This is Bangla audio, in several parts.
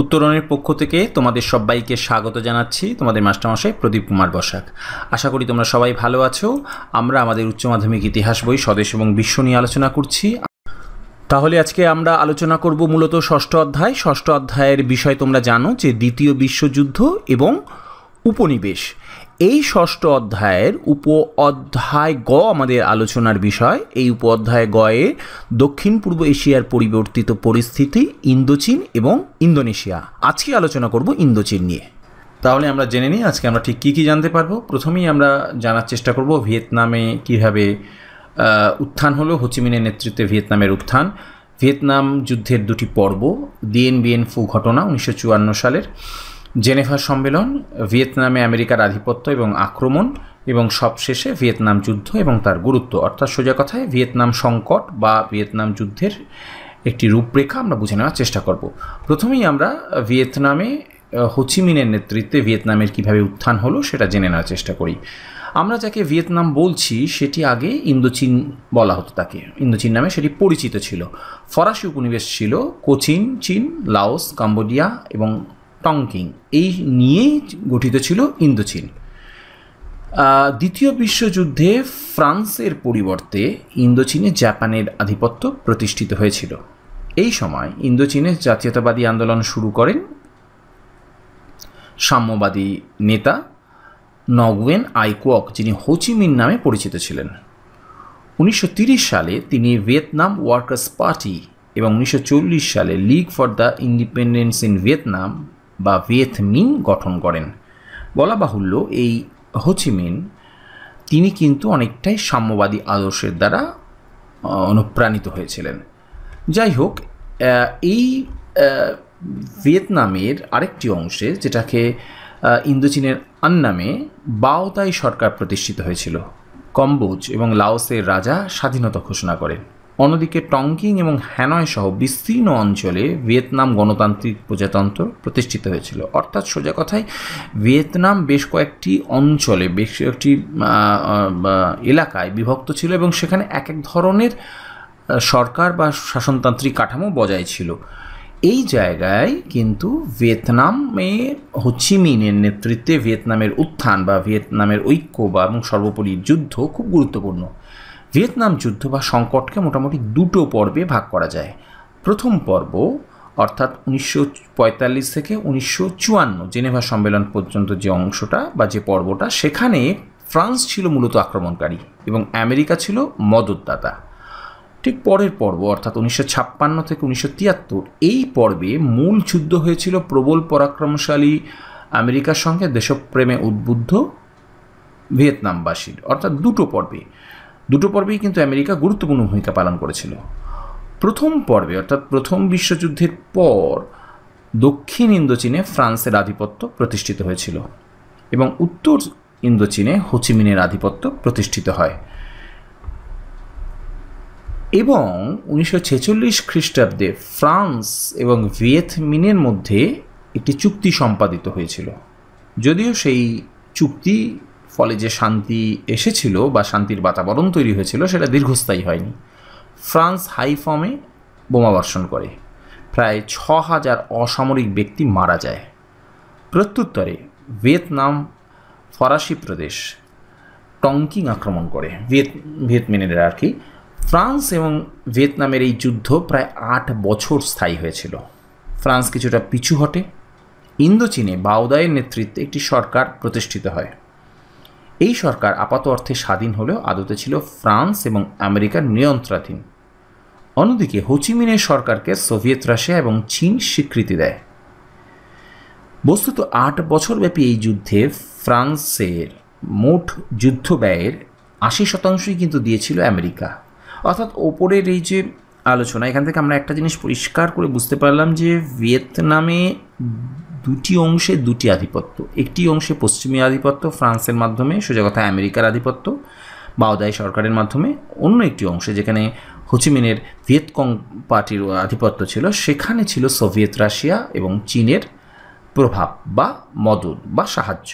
উত্তরণের পক্ষ থেকে তোমাদের সবাইকে স্বাগত জানাচ্ছি। তোমাদের মাস্টারমশাই প্রদীপ কুমার বসাক। আশা করি তোমরা সবাই ভালো আছো। আমরা আমাদের উচ্চ মাধ্যমিক ইতিহাস বই স্বদেশ এবং বিশ্ব নিয়ে আলোচনা করছি। তাহলে আজকে আমরা আলোচনা করব মূলত ষষ্ঠ অধ্যায়। ষষ্ঠ অধ্যায়ের বিষয় তোমরা জানো যে দ্বিতীয় বিশ্বযুদ্ধ এবং উপনিবেশ। এই ষষ্ঠ অধ্যায়ের উপ অধ্যায় গ আমাদের আলোচনার বিষয়। এই উপ অধ্যায় গয়ে দক্ষিণ পূর্ব এশিয়ার পরিবর্তিত পরিস্থিতি, ইন্দোচীন এবং ইন্দোনেশিয়া। আজকে আলোচনা করব ইন্দোচীন নিয়ে। তাহলে আমরা জেনে নিই আজকে আমরা ঠিক কী কী জানতে পারবো। প্রথমেই আমরা জানার চেষ্টা করব ভিয়েতনামে কীভাবে উত্থান হলো, হোচিমিনের নেতৃত্বে ভিয়েতনামের উত্থান, ভিয়েতনাম যুদ্ধের দুটি পর্ব, দিয়েন বিয়েন ফু ঘটনা 1954 সালের, জেনেভা সম্মেলন, ভিয়েতনামে আমেরিকার আধিপত্য এবং আক্রমণ, এবং সবশেষে ভিয়েতনাম যুদ্ধ এবং তার গুরুত্ব। অর্থাৎ সোজা কথায় ভিয়েতনাম সংকট বা ভিয়েতনাম যুদ্ধের একটি রূপরেখা আমরা বুঝে নেওয়ার চেষ্টা করব। প্রথমেই আমরা ভিয়েতনামে হোচিমিনের নেতৃত্বে ভিয়েতনামের কীভাবে উত্থান হলো সেটা জেনে নেওয়ার চেষ্টা করি। আমরা যাকে ভিয়েতনাম বলছি সেটি আগে ইন্দোচীন বলা হতো, তাকে ইন্দোচীন নামে সেটি পরিচিত ছিল। ফরাসি উপনিবেশ ছিল কোচিন চীন, লাওস, কম্বোডিয়া এবং টংকিং, এই নিয়েই গঠিত ছিল ইন্দোচীন। দ্বিতীয় বিশ্বযুদ্ধে ফ্রান্সের পরিবর্তে ইন্দোচীনে জাপানের আধিপত্য প্রতিষ্ঠিত হয়েছিল। এই সময় ইন্দোচীনে জাতীয়তাবাদী আন্দোলন শুরু করেন সাম্যবাদী নেতা নগুয়েন আই কুওক, যিনি হোচিমিন নামে পরিচিত ছিলেন। 1930 সালে তিনি ভিয়েতনাম ওয়ার্কার্স পার্টি এবং 1940 সালে league for the independence in Vietnam বা ভিয়েতমিন গঠন করেন। বলা বাহুল্য এই হোচিমিন তিনি কিন্তু অনেকটাই সাম্যবাদী আদর্শের দ্বারা অনুপ্রাণিত হয়েছিলেন। যাই হোক, এই ভিয়েতনামের আরেকটি অংশে, যেটাকে ইন্দোচীনের আন্নামে বাওতাই সরকার প্রতিষ্ঠিত হয়েছিল। কম্বোজ এবং লাওসের রাজা স্বাধীনতা ঘোষণা করেন। অন্যদিকে টংকিং এবং হ্যানয় সহ বিস্তীর্ণ অঞ্চলে ভিয়েতনাম গণতান্ত্রিক প্রজাতন্ত্র প্রতিষ্ঠিত হয়েছিল। অর্থাৎ সোজা কথায় ভিয়েতনাম বেশ কয়েকটি অঞ্চলে, বেশ কয়েকটি এলাকায় বিভক্ত ছিল এবং সেখানে এক এক ধরনের সরকার বা শাসনতান্ত্রিক কাঠামো বজায় ছিল। এই জায়গায় কিন্তু ভিয়েতনামে হোচিমিনের নেতৃত্বে ভিয়েতনামের উত্থান বা ভিয়েতনামের ঐক্য বা এবং সর্বোপরি যুদ্ধ খুব গুরুত্বপূর্ণ। ভিয়েতনাম যুদ্ধ বা সংকটকে মোটামুটি দুটো পর্বে ভাগ করা যায়। প্রথম পর্ব অর্থাৎ 1945 থেকে 1954 জেনেভা সম্মেলন পর্যন্ত যে অংশটা বা যে পর্বটা, সেখানে ফ্রান্স ছিল মূলত আক্রমণকারী এবং আমেরিকা ছিল মদতদাতা। ঠিক পরের পর্ব অর্থাৎ 1956 থেকে 1973 এই পর্বে মূল যুদ্ধ হয়েছিল প্রবল পরাক্রমশালী আমেরিকার সঙ্গে দেশপ্রেমে উদ্বুদ্ধ ভিয়েতনামবাসীর। অর্থাৎ দুটো পর্বেই কিন্তু আমেরিকা গুরুত্বপূর্ণ ভূমিকা পালন করেছিল। প্রথম পর্বে অর্থাৎ প্রথম বিশ্বযুদ্ধের পর দক্ষিণ ইন্দোচীনে ফ্রান্সের আধিপত্য প্রতিষ্ঠিত হয়েছিল এবং উত্তর ইন্দোচীনে হোচিমিনের আধিপত্য প্রতিষ্ঠিত হয় এবং 1946 খ্রিস্টাব্দে ফ্রান্স এবং ভিয়েতমিনের মধ্যে একটি চুক্তি সম্পাদিত হয়েছিল। যদিও সেই চুক্তি ফলে যে শান্তি এসেছিল বা শান্তির বাতাবরণ তৈরি হয়েছিল সেটা দীর্ঘস্থায়ী হয়নি। ফ্রান্স হাইফর্মে বোমাবর্ষণ করে, প্রায় 6000 অসামরিক ব্যক্তি মারা যায়। প্রত্যুত্তরে ভিয়েতনাম ফরাসি প্রদেশ টংকিং আক্রমণ করে, ভিয়েতমিনেরা আর কি। ফ্রান্স এবং ভিয়েতনামের এই যুদ্ধ প্রায় 8 বছর স্থায়ী হয়েছিল। ফ্রান্স কিছুটা পিছু হটে। ইন্দোচীনে বাওদাইয়ের নেতৃত্বে একটি সরকার প্রতিষ্ঠিত হয়। এই সরকার আপাত অর্থে স্বাধীন হলেও আদতে ছিল ফ্রান্স এবং আমেরিকার নিয়ন্ত্রণাধীন। অন্যদিকে হোচিমিনের সরকারকে সোভিয়েত রাশিয়া এবং চীন স্বীকৃতি দেয়। বস্তুত 8 বছরব্যাপী এই যুদ্ধে ফ্রান্সের মোট যুদ্ধ ব্যয়ের 80% কিন্তু দিয়েছিল আমেরিকা। অর্থাৎ ওপরের এই যে আলোচনা, এখান থেকে আমরা একটা জিনিস পরিষ্কার করে বুঝতে পারলাম যে ভিয়েতনামে দুটি অংশে দুটি আধিপত্য। একটি অংশে পশ্চিমী আধিপত্য ফ্রান্সের মাধ্যমে, সোজা কথা আমেরিকার আধিপত্য বাওদাই সরকারের মাধ্যমে। অন্য একটি অংশে যেখানে হোচিমিনের ভিয়েতকং পার্টির আধিপত্য ছিল, সেখানে ছিল সোভিয়েত রাশিয়া এবং চীনের প্রভাব বা মদত বা সাহায্য।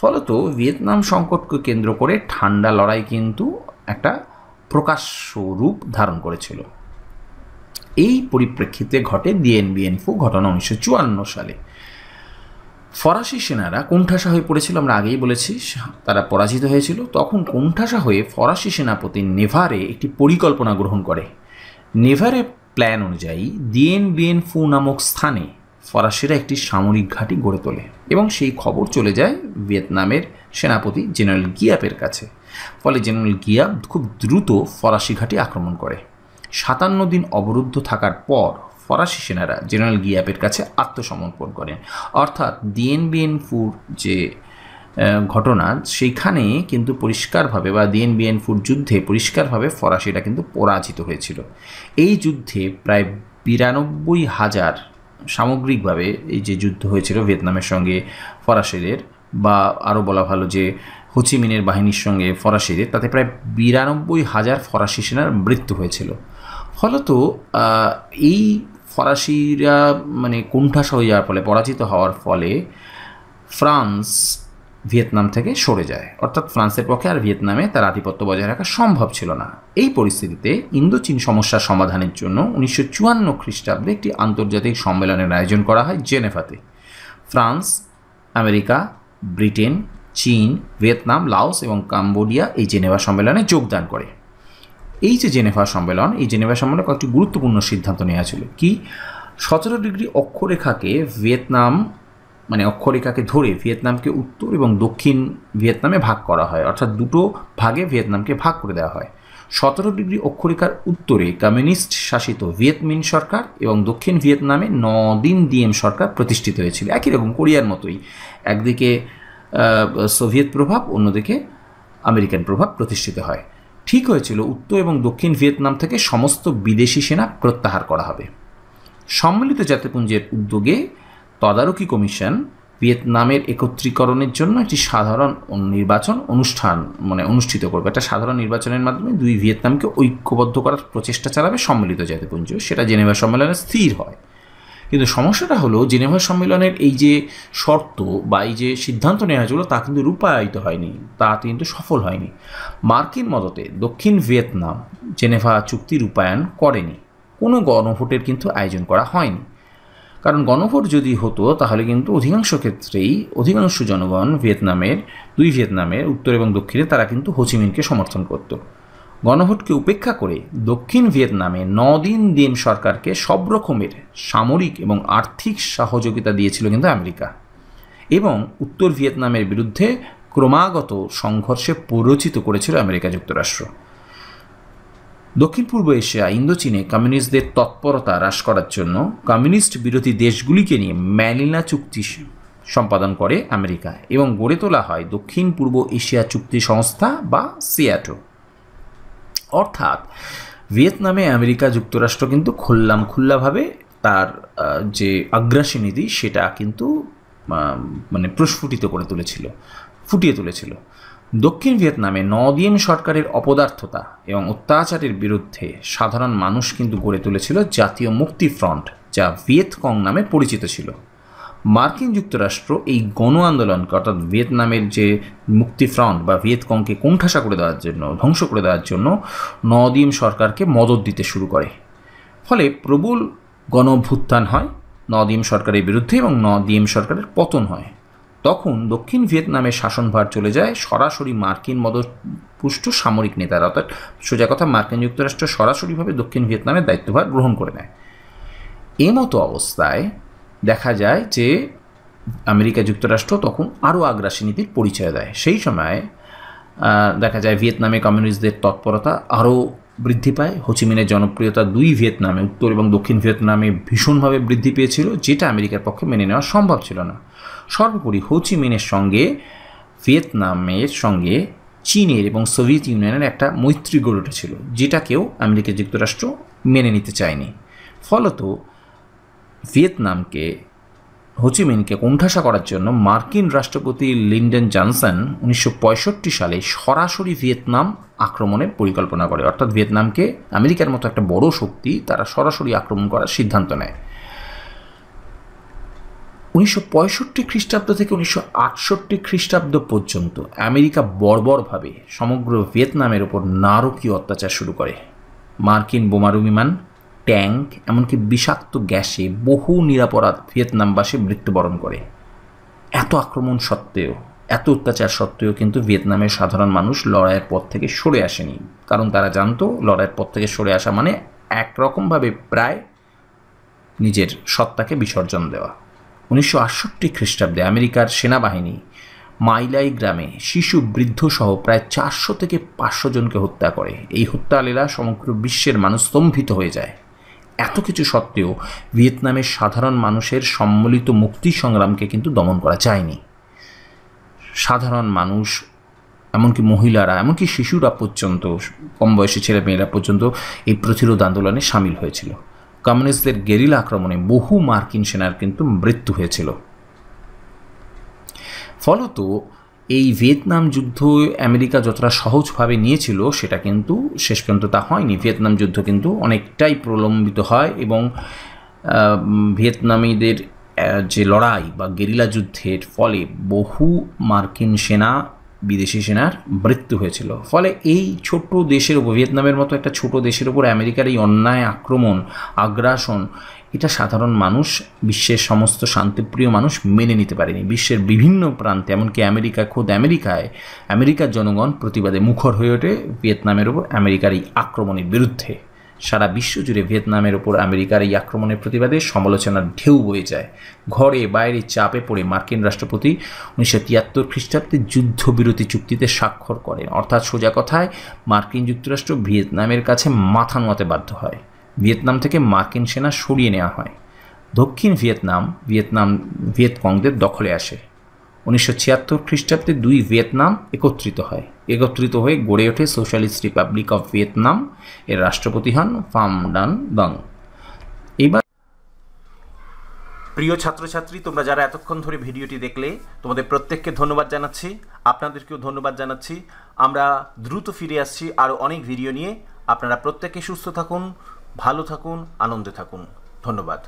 ফলত ভিয়েতনাম সংকটকে কেন্দ্র করে ঠান্ডা লড়াই কিন্তু একটা প্রকাশ্য রূপ ধারণ করেছিল। এই পরিপ্রেক্ষিতে ঘটে দিয়েন বিয়েন ফু ঘটনা 1954 সালে। ফরাসি সেনারা কোণঠাসা হয়ে পড়েছিল, আমরা আগেই বলেছি, তারা পরাজিত হয়েছিল। তখন কোণঠাসা হয়ে ফরাসি সেনাপতি নেভারে একটি পরিকল্পনা গ্রহণ করে। নেভারে প্ল্যান অনুযায়ী দিয়েন বিয়েন ফু নামক স্থানে ফরাসিরা একটি সামরিক ঘাঁটি গড়ে তোলে এবং সেই খবর চলে যায় ভিয়েতনামের সেনাপতি জেনারেল গিয়াপের কাছে। ফলে জেনারেল গিয়াপ খুব দ্রুত ফরাসি ঘাঁটি আক্রমণ করে। 57 দিন অবরুদ্ধ থাকার পর ফরাসি সেনারা জেনারেল গিয়াপের কাছে আত্মসমর্পণ করেন। অর্থাৎ দিয়েন বিয়েন ফুর যে ঘটনা, সেইখানে কিন্তু পরিষ্কারভাবে, বা দিয়েন বিয়েন ফুর যুদ্ধে পরিষ্কারভাবে ফরাসিরা কিন্তু পরাজিত হয়েছিল। এই যুদ্ধে প্রায় 92,000 সামগ্রিকভাবে এই যে যুদ্ধ হয়েছিল ভিয়েতনামের সঙ্গে ফরাসিদের, বা আরও বলা ভালো যে হোচিমিনের বাহিনীর সঙ্গে ফরাসিদের, তাতে প্রায় 92,000 ফরাসি সেনার মৃত্যু হয়েছিল। ফলত এই ফরাসিরা মানে কোণঠাসা হয়ে যাওয়ার ফলে, পরাজিত হওয়ার ফলে ফ্রান্স ভিয়েতনাম থেকে সরে যায়। অর্থাৎ ফ্রান্সের পক্ষে আর ভিয়েতনামে তার আধিপত্য বজায় রাখা সম্ভব ছিল না। এই পরিস্থিতিতে ইন্দো চীন সমস্যার সমাধানের জন্য 1954 খ্রিস্টাব্দে একটি আন্তর্জাতিক সম্মেলনের আয়োজন করা হয় জেনেভাতে। ফ্রান্স, আমেরিকা, ব্রিটেন, চীন, ভিয়েতনাম, লাওস এবং কাম্বোডিয়া এই জেনেভা সম্মেলনে যোগদান করে। এই যে জেনেভা সম্মেলন, এই জেনেভা সম্মেলনে কয়েকটি গুরুত্বপূর্ণ সিদ্ধান্ত নেওয়া ছিল। কি? 17 ডিগ্রি অক্ষরেখাকে অক্ষরেখাকে ধরে ভিয়েতনামকে উত্তর এবং দক্ষিণ ভিয়েতনামে ভাগ করা হয়, অর্থাৎ দুটো ভাগে ভিয়েতনামকে ভাগ করে দেওয়া হয়। 17 ডিগ্রি অক্ষরেখার উত্তরে কমিউনিস্ট শাসিত ভিয়েতমিন সরকার এবং দক্ষিণ ভিয়েতনামে নদিন দিয়েম সরকার প্রতিষ্ঠিত হয়েছিল। একই রকম কোরিয়ার মতোই, একদিকে সোভিয়েত প্রভাব, অন্যদিকে আমেরিকান প্রভাব প্রতিষ্ঠিত হয়। ঠিক হয়েছিল উত্তর এবং দক্ষিণ ভিয়েতনাম থেকে সমস্ত বিদেশি সেনা প্রত্যাহার করা হবে। সম্মিলিত জাতিপুঞ্জের উদ্যোগে তদারকি কমিশন ভিয়েতনামের একত্রীকরণের জন্য একটি সাধারণ নির্বাচন অনুষ্ঠিত করবে। একটা সাধারণ নির্বাচনের মাধ্যমে দুই ভিয়েতনামকে ঐক্যবদ্ধ করার প্রচেষ্টা চালাবে সম্মিলিত জাতিপুঞ্জ। সেটা জেনেভা সম্মেলনে স্থির হয়। কিন্তু সমস্যাটা হলো, জেনেভা সম্মেলনের এই যে শর্ত বা এই যে সিদ্ধান্ত নেওয়া হয়েছিল তা কিন্তু রূপায়িত হয়নি, তা কিন্তু সফল হয়নি। মার্কিন মদতে দক্ষিণ ভিয়েতনাম জেনেভা চুক্তি রূপায়ণ করেনি। কোনো গণভোটের কিন্তু আয়োজন করা হয়নি। কারণ গণভোট যদি হতো তাহলে কিন্তু অধিকাংশ ক্ষেত্রেই অধিকাংশ জনগণ দুই ভিয়েতনামের উত্তর এবং দক্ষিণে তারা কিন্তু হোচিমিনকে সমর্থন করত। গণভোটকে উপেক্ষা করে দক্ষিণ ভিয়েতনামে নদিন দিয়েম সরকারকে সব রকমের সামরিক এবং আর্থিক সহযোগিতা দিয়েছিল কিন্তু আমেরিকা, এবং উত্তর ভিয়েতনামের বিরুদ্ধে ক্রমাগত সংঘর্ষে প্ররোচিত করেছিল আমেরিকা যুক্তরাষ্ট্র। দক্ষিণ পূর্ব এশিয়া, ইন্দোচীনে কমিউনিস্টদের তৎপরতা হ্রাস করার জন্য কমিউনিস্ট বিরোধী দেশগুলিকে নিয়ে ম্যানিলা চুক্তি সম্পাদন করে আমেরিকা এবং গড়ে তোলা হয় দক্ষিণ পূর্ব এশিয়া চুক্তি সংস্থা বা সিয়াটো। অর্থাৎ ভিয়েতনামে আমেরিকা যুক্তরাষ্ট্র কিন্তু খোল্লাভাবে তার যে আগ্রাসী নীতি সেটা কিন্তু ফুটিয়ে তুলেছিল। দক্ষিণ ভিয়েতনামে নদিয়েম সরকারের অপদার্থতা এবং অত্যাচারের বিরুদ্ধে সাধারণ মানুষ কিন্তু গড়ে তুলেছিল জাতীয় মুক্তি ফ্রন্ট, যা ভিয়েতকং নামে পরিচিত ছিল। মার্কিন যুক্তরাষ্ট্র এই গণ আন্দোলনকে, অর্থাৎ ভিয়েতনামের যে মুক্তি ফ্রন্ট বা ভিয়েতকংকে কোণঠাসা করে দেওয়ার জন্য, ধ্বংস করে দেওয়ার জন্য নদিয়েম সরকারকে মদত দিতে শুরু করে। ফলে প্রবল গণ অভ্যুত্থান হয় নদিয়েম সরকারের বিরুদ্ধে এবং নদিয়েম সরকারের পতন হয়। তখন দক্ষিণ ভিয়েতনামের শাসনভার চলে যায় সরাসরি মার্কিন মদতপুষ্ট সামরিক নেতারা, অর্থাৎ সোজা কথা মার্কিন যুক্তরাষ্ট্র সরাসরিভাবে দক্ষিণ ভিয়েতনামের দায়িত্বভার গ্রহণ করে নেয়। এমতো অবস্থায় দেখা যায় যে আমেরিকা যুক্তরাষ্ট্র তখন আরও আগ্রাসী নীতির পরিচয় দেয়। সেই সময় দেখা যায় ভিয়েতনামে কমিউনিস্টদের তৎপরতা আরও বৃদ্ধি পায়। হোচিমিনের জনপ্রিয়তা দুই ভিয়েতনামে, উত্তর এবং দক্ষিণ ভিয়েতনামে ভীষণভাবে বৃদ্ধি পেয়েছিল, যেটা আমেরিকার পক্ষে মেনে নেওয়া সম্ভব ছিল না। সর্বোপরি হোচিমিনের সঙ্গে ভিয়েতনামের সঙ্গে চীনের এবং সোভিয়েত ইউনিয়নের একটা মৈত্রী গড়ে উঠেছিল, যেটাকেও আমেরিকা যুক্তরাষ্ট্র মেনে নিতে চায়নি। ফলত হোচিমিনকে কোণঠাসা করার জন্য মার্কিন রাষ্ট্রপতি লিন্ডন জনসন 1965 সালে সরাসরি ভিয়েতনাম আক্রমণের পরিকল্পনা করে। অর্থাৎ ভিয়েতনামকে আমেরিকার মতো একটা বড় শক্তি তারা সরাসরি আক্রমণ করার সিদ্ধান্ত নেয়। 1965 খ্রিস্টাব্দ থেকে 1968 খ্রিস্টাব্দ পর্যন্ত আমেরিকা বর্বরভাবে সমগ্র ভিয়েতনামের ওপর নারকীয় অত্যাচার শুরু করে। মার্কিন বোমারু বিমান, ট্যাঙ্ক, এমনকি বিষাক্ত গ্যাসে বহু নিরপরাধ ভিয়েতনামবাসী মৃত্যুবরণ করে। এত আক্রমণ সত্ত্বেও, এত অত্যাচার সত্ত্বেও কিন্তু ভিয়েতনামের সাধারণ মানুষ লড়াইয়ের পথ থেকে সরে আসেনি, কারণ তারা জানতো লড়াইয়ের পথ থেকে সরে আসা মানে একরকমভাবে প্রায় নিজের সত্তাকে বিসর্জন দেওয়া। 1968 খ্রিস্টাব্দে আমেরিকার সেনাবাহিনী মাইলাই গ্রামে শিশু বৃদ্ধ সহ প্রায় 400 থেকে 500 জনকে হত্যা করে। এই হত্যালীলা সমগ্র বিশ্বের মানুষ স্তম্ভিত হয়ে যায়। এত কিছু সত্ত্বেও ভিয়েতনামের সাধারণ মানুষের সম্মিলিত মুক্তি সংগ্রামকে কিন্তু দমন করা যায়নি। সাধারণ মানুষ, এমনকি মহিলারা, এমনকি শিশুরা পর্যন্ত, কম বয়সী ছেলেমেয়েরা পর্যন্ত এই প্রতিরোধ আন্দোলনে সামিল হয়েছিল। কমিউনিস্টদের গেরিলা আক্রমণে বহু মার্কিন সেনার কিন্তু মৃত্যু হয়েছিল। ফলত এই ভিয়েতনাম যুদ্ধ আমেরিকা যতটা সহজভাবে নিয়েছিল সেটা কিন্তু শেষ পর্যন্ত তা হয়নি। ভিয়েতনাম যুদ্ধ কিন্তু অনেকটাই প্রলম্বিত হয় এবং ভিয়েতনামীদের যে লড়াই বা গেরিলা যুদ্ধের ফলে বহু মার্কিন সেনা, বিদেশি সেনার মৃত্যু হয়েছিল। ফলে এই ছোট দেশের উপর, ভিয়েতনামের মতো একটা ছোট দেশের উপর আমেরিকার এই অন্যায় আক্রমণ, আগ্রাসন, এটা সাধারণ মানুষ, বিশ্বের সমস্ত শান্তিপ্রিয় মানুষ মেনে নিতে পারেনি। বিশ্বের বিভিন্ন প্রান্তে, এমনকি খোদ আমেরিকার জনগণ প্রতিবাদে মুখর হয়ে ওঠে ভিয়েতনামের উপর আমেরিকার এই আক্রমণের বিরুদ্ধে। সারা বিশ্ব জুড়ে ভিয়েতনামের ওপর আমেরিকার এই আক্রমণের প্রতিবাদে সমালোচনার ঢেউ বয়ে যায়। ঘরে বাইরে চাপে পড়ে মার্কিন রাষ্ট্রপতি 1973 খ্রিস্টাব্দে যুদ্ধবিরতি চুক্তিতে স্বাক্ষর করেন। অর্থাৎ সোজা কথায় মার্কিন যুক্তরাষ্ট্র ভিয়েতনামের কাছে মাথা নোয়াতে বাধ্য হয়। ভিয়েতনাম থেকে মার্কিন সেনা সরিয়ে নেওয়া হয়। দক্ষিণ ভিয়েতকংদের দখলে আসে। 1976 খ্রিস্টাব্দে দুই ভিয়েতনাম একত্রিত হয়ে গড়ে ওঠে সোশ্যালিস্ট রিপাবলিক অফ ভিয়েতনাম। এর রাষ্ট্রপতি হন ফাম ডান দং। এইবার প্রিয় ছাত্রছাত্রী, তোমরা যারা এতক্ষণ ধরে ভিডিওটি দেখলে, তোমাদের প্রত্যেককে ধন্যবাদ জানাচ্ছি, আপনাদেরকেও ধন্যবাদ জানাচ্ছি। আমরা দ্রুত ফিরে আসছি আরও অনেক ভিডিও নিয়ে। আপনারা প্রত্যেকে সুস্থ থাকুন, ভালো থাকুন, আনন্দে থাকুন। ধন্যবাদ।